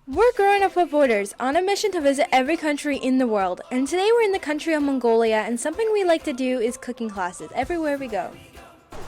We're growing up with borders on a mission to visit every country in the world. And today we're in the country of Mongolia, and something we like to do is cooking classes everywhere we go.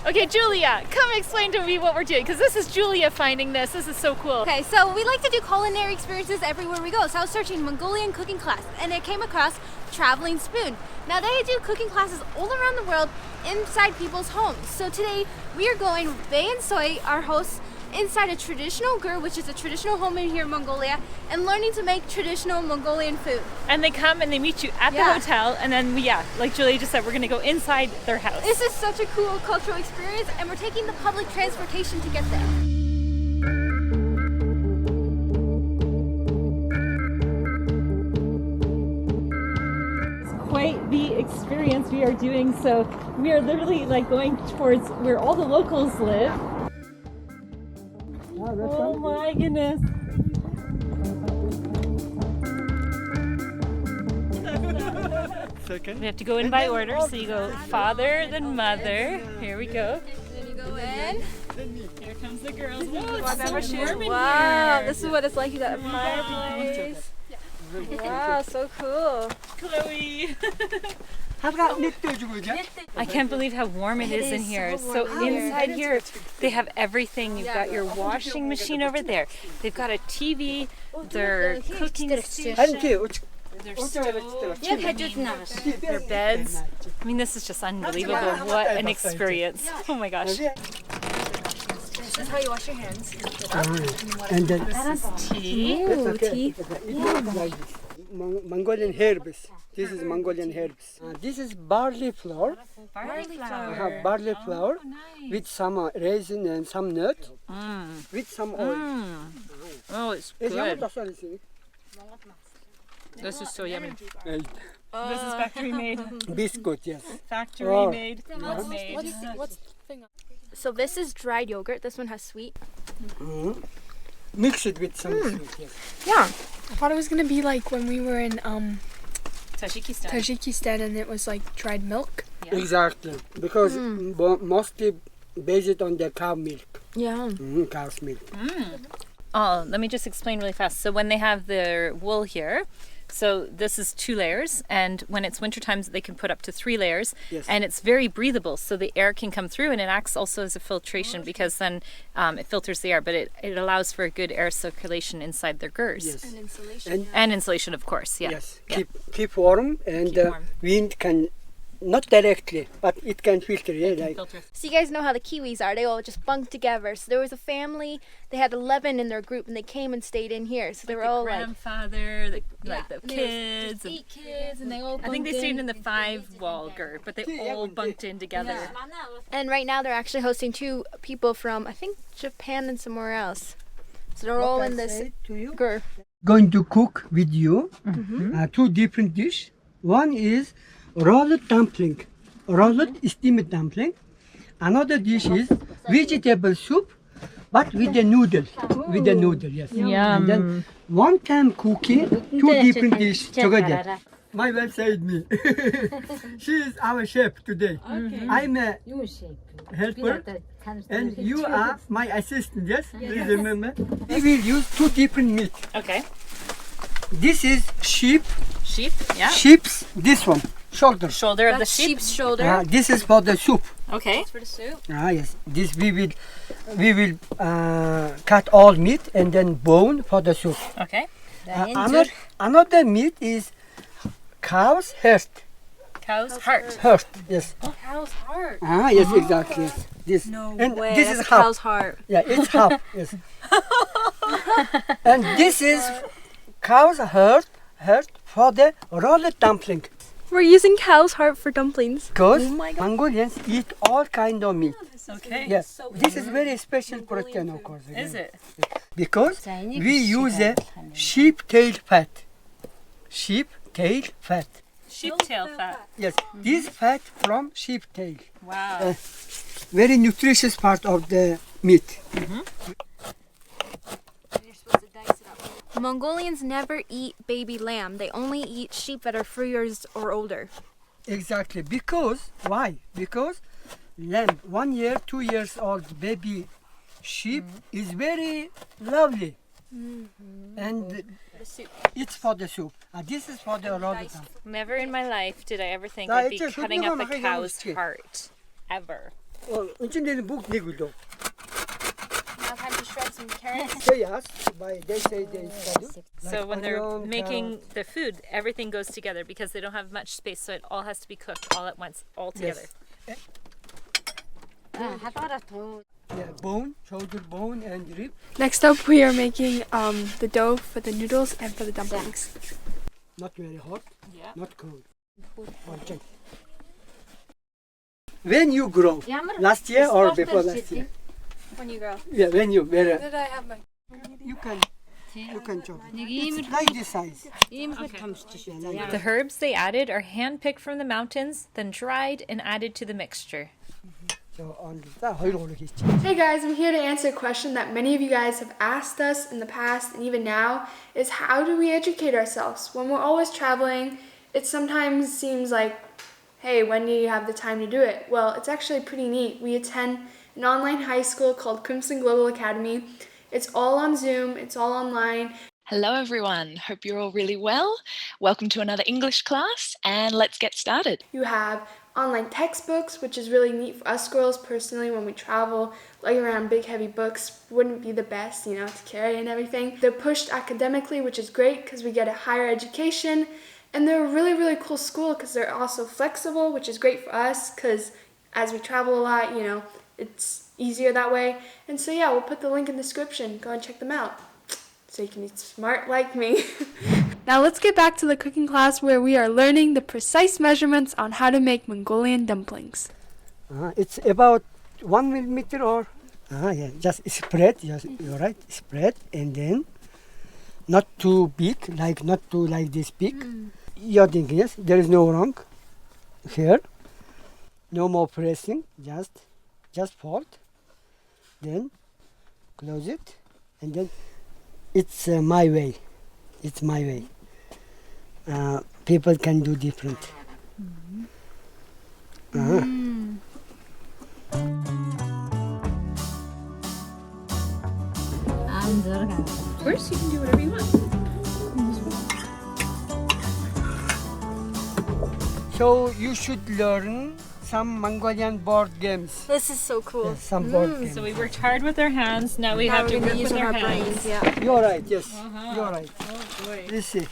Okay, Julia, come explain to me what we're doing, because this is Julia finding this. This is so cool. Okay, so we like to do culinary experiences everywhere we go. So I was searching Mongolian cooking class, and I came across Traveling Spoon. Now they do cooking classes all around the world inside people's homes. So today we are going with Bee and Soy, our hosts, inside a traditional Ger, which is a traditional home in here in Mongolia, and learning to make traditional Mongolian food. And they come and they meet you at the hotel, and then like Julia just said, we're gonna go inside their house. This is such a cool cultural experience, and we're taking the public transportation to get there. Quite the experience we are doing. So we are literally like going towards where all the locals live. Oh my goodness. We have to go in by order, so you go father, then mother. Here we go. Then you go in. Here comes the girls. Whoa, Wow, it's so warm in wow, here. this is what it's like. You got a fireplace. Wow, so cool. Chloe. I can't believe how warm it is in here. So inside here, they have everything. You've got your washing machine over there. They've got a TV, their cooking station, their stove, their beds. I mean, this is just unbelievable. What an experience. Oh my gosh. This is how you wash your hands. And then This is tea. Ooh, tea. Mongolian herbs. This is Mongolian herbs. This is barley flour. Barley I flour. have barley flour Nice. with some raisin and some nut with some oil. Oh, it's good. This is so yummy. This is factory made. Biscuit, yes. Factory made. Homemade. So this is dried yogurt. This one has sweet. Mix it with some sweet, yes. Yeah, I thought it was gonna be like when we were in Tajikistan. Tajikistan and it was like dried milk. Yeah. Exactly, because mostly based on the cow milk. Yeah. Cow's milk. Oh, let me just explain really fast. So when they have their wool here, so this is 2 layers, and when it's winter times they can put up to 3 layers. Yes. And it's very breathable, so the air can come through, and it acts also as a filtration because then it filters the air, but it allows for a good air circulation inside their gers. Yes. And insulation. And insulation, of course. Yeah. Yes. Yeah. Keep warm, and Keep warm. wind can not directly, but it can filter. Yeah, like Filter. So you guys know how the Kiwis are. They all just bunk together. So there was a family. They had 11 in their group, and they came and stayed in here. So they were all like, grandfather, the and there was kids. just 8 kids, and they all. I think they bunked stayed in the 5-wall ger, but they all bunked in together. And right now they're actually hosting 2 people from I think Japan and somewhere else. So they're all in this to you. Ger. Going to cook with you 2 different dishes. One is rolled dumpling, rolled steamed dumpling. Another dish is vegetable soup, but with the noodle. With the noodle, yes. And then one time cooking 2 different dishes together. My wife said me. She is our chef today. I'm a helper, and you are my assistant. Yes, please remember. We will use 2 different meat. Okay. This is sheep. Sheep. Yeah. Sheep's this one shoulder. Shoulder of the That's sheep. sheep's shoulder. This is for the soup. Okay. For the soup. Yes. This we will cut all meat and then bone for the soup. Okay. Another meat is cow's heart. Cow's heart. Heart. Yes. Cow's heart. Yes, exactly. Yes. This. And this is half. Cow's heart. Yeah, it's half. Yes. And this is cow's heart for the rolled dumpling. We're using cow's heart for dumplings. Because Oh my God. Mongolians eat all kind of meat. Okay. Yes, this is very special protein, of course. Is it? Because we use a sheep tail fat. Sheep tail fat. Sheep tail fat. Yes, this fat from sheep tail. Wow. Very nutritious part of the meat. Mongolians never eat baby lamb. They only eat sheep that are 3 years or older. Exactly. Because, why? Because lamb, 1 year, 2 years old baby sheep is very lovely. And it's for the soup. This is for the raw dumpling. Never in my life did I ever think Now, I'd be it's a cutting up a good cow's one. heart. Ever. Until book niguldo. Now time to shred some carrots. They ask by they say they study. So when they're making the food, everything goes together because they don't have much space, so it all has to be cooked all at once, all together. Yeah, bone, shoulder bone and rib. Next up, we are making the dough for the noodles and for the dumplings. Not very hot, Yeah. not cold. When you grow, last year or before last year? When you grow. Yeah, when you were, Did I have my? you can chop it. It's like this size. The herbs they added are hand-picked from the mountains, then dried and added to the mixture. So on the Hey guys, I'm here to answer a question that many of you guys have asked us in the past and even now is how do we educate ourselves? When we're always traveling, it sometimes seems like, hey, when do you have the time to do it? Well, it's actually pretty neat. We attend an online high school called Crimson Global Academy. It's all on Zoom, it's all online. Hello everyone, hope you're all really well. Welcome to another English class and let's get started. You have online textbooks, which is really neat for us girls personally when we travel. Lugging around big heavy books wouldn't be the best, to carry and everything. They're pushed academically, which is great because we get a higher education. And they're a really, really cool school because they're also flexible, which is great for us because as we travel a lot, it's easier that way. And so yeah, we'll put the link in the description. Go and check them out so you can be smart like me. Now let's get back to the cooking class where we are learning the precise measurements on how to make Mongolian dumplings. It's about 1 millimeter or yeah, just spread. Yes, you're right. Spread and then not too big, not too like this big. You're thinking yes, there is no wrong here. No more pressing. Just fold. Then close it, and then it's my way. It's my way. People can do different. Of course, you can do whatever you want. So you should learn some Mongolian board games. This is so cool. Yes, some board games. So we worked hard with our hands, now we have to work with our hands. Yeah. You're right. Yes, you're right. Oh boy. Let's see.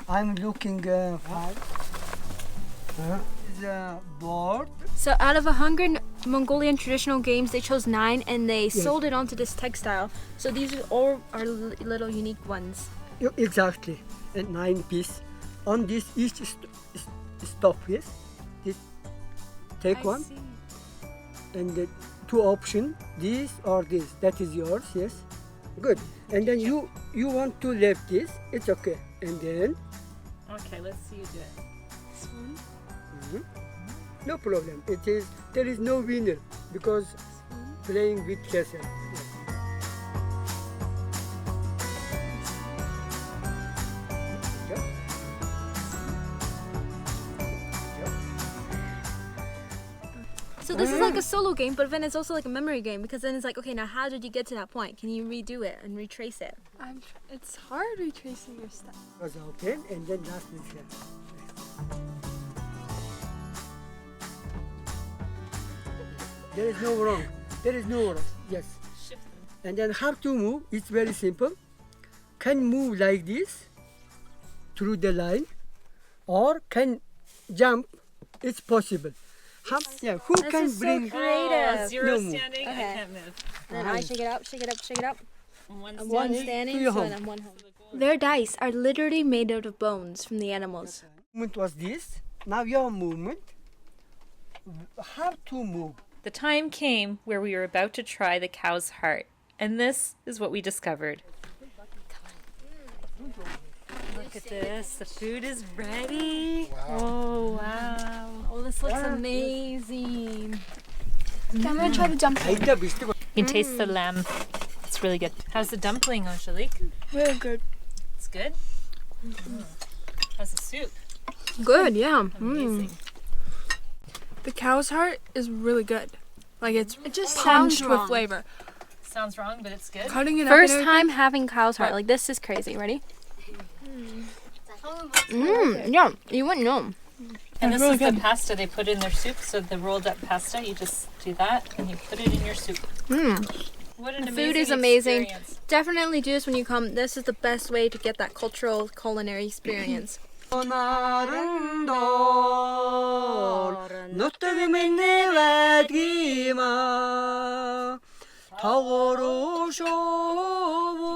I'm looking for the board. So out of 100 Mongolian traditional games, they chose 9 and they sold it onto this textile. So these are all our little unique ones. Exactly. And 9 piece. On this each stop, yes. This take one. And the 2 option, this or this. That is yours, yes. Good. And then you want to left this, it's okay. And then Okay, let's see you do it. This one. no problem. There is no winner because playing with yourself. So this is like a solo game, but then it's also like a memory game because then it's like, okay, now how did you get to that point? Can you redo it and retrace it? It's hard retracing your stuff. Was open and then last is here. There is no wrong. There is no wrong. Yes. And then how to move? It's very simple. Can move like this through the line, or can jump. It's possible. Who can bring? Oh, 0 No move. standing, I can't move. Then I shake it up, shake it up, shake it up. And one And one standing. standing, your so home. then one home. Their dice are literally made out of bones from the animals. Movement was this. Now your movement. How to move? The time came where we were about to try the cow's heart, and this is what we discovered. Look at this, the food is ready. Wow. Oh, wow. Oh, this looks amazing. Okay, I'm gonna try the dumpling. You can taste the lamb. It's really good. How's the dumpling, Angelique? Really good. It's good? How's the soup? Good, yeah. Amazing. The cow's heart is really good. Like it just punched sounds with wrong. flavor. sounds wrong, but it's good. Cutting it First time having cow's heart. Like, this is crazy. Ready? Yeah, you wouldn't know. And this is the pasta they put in their soup. So the rolled up pasta, you just do that and you put it in your soup. What an The amazing food is amazing. experience. Definitely do this when you come. This is the best way to get that cultural culinary experience.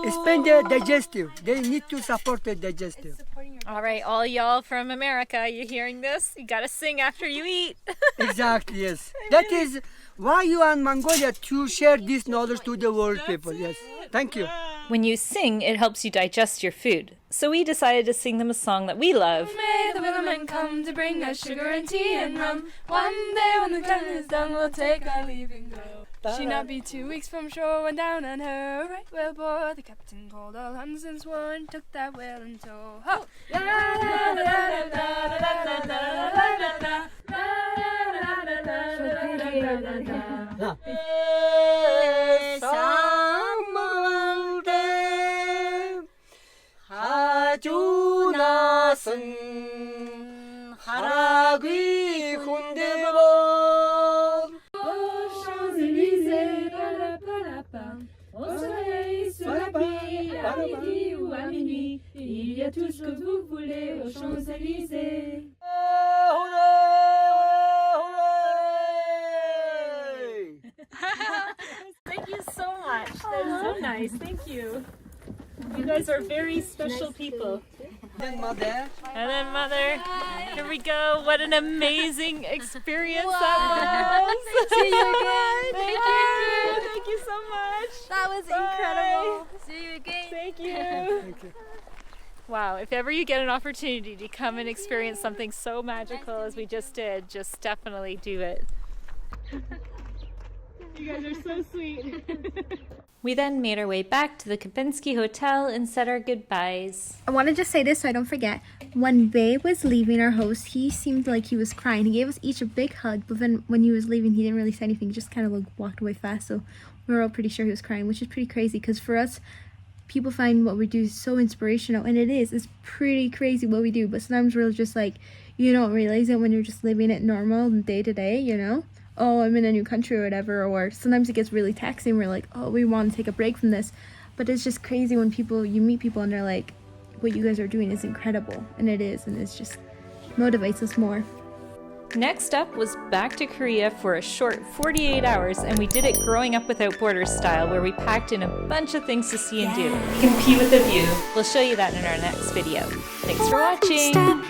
Expand their digestive. They need to support the digestive. All right, all y'all from America, you hearing this? You gotta sing after you eat. Exactly, yes. That is why you are in Mongolia, to share this knowledge to the world people. Yes. Thank you. When you sing, it helps you digest your food. So we decided to sing them a song that we love. May the weatherman come to bring us sugar and tea and rum. One day when the cutting is done, we'll take our leave and go. She not be 2 weeks from shore, went down on her right whale bore. The captain called all hands and swore and took that whale in tow. Ho! Il y a tout ce que vous voulez aux Champs-Élysées. Thank you so much. That's so nice. Thank you. You guys are very special people. Then mother. And then Mother. Here we go. What an amazing experience that was. See you again. Thank you. Thank you so much. That was incredible. See you again. Thank you. Wow, if ever you get an opportunity to come and experience something so magical as we just did, just definitely do it. You guys are so sweet. We then made our way back to the Kempinski Hotel and said our goodbyes. I want to just say this so I don't forget. When Bae was leaving, our host, he seemed like he was crying. He gave us each a big hug, but then when he was leaving, he didn't really say anything. He just kind of like walked away fast. So we were all pretty sure he was crying, which is pretty crazy because for us, people find what we do so inspirational, and it is. It's pretty crazy what we do, but sometimes we're just like, you don't realize it when you're just living it normal day to day, you know? Oh, I'm in a new country or whatever, or sometimes it gets really taxing. We're like, oh, we want to take a break from this. But it's just crazy when you meet people and they're like, what you guys are doing is incredible. And it is, and it's just motivates us more. Next up was back to Korea for a short 48 hours, and we did it growing up without borders style, where we packed in a bunch of things to see and do. You can pee with a view. We'll show you that in our next video. Thanks for watching!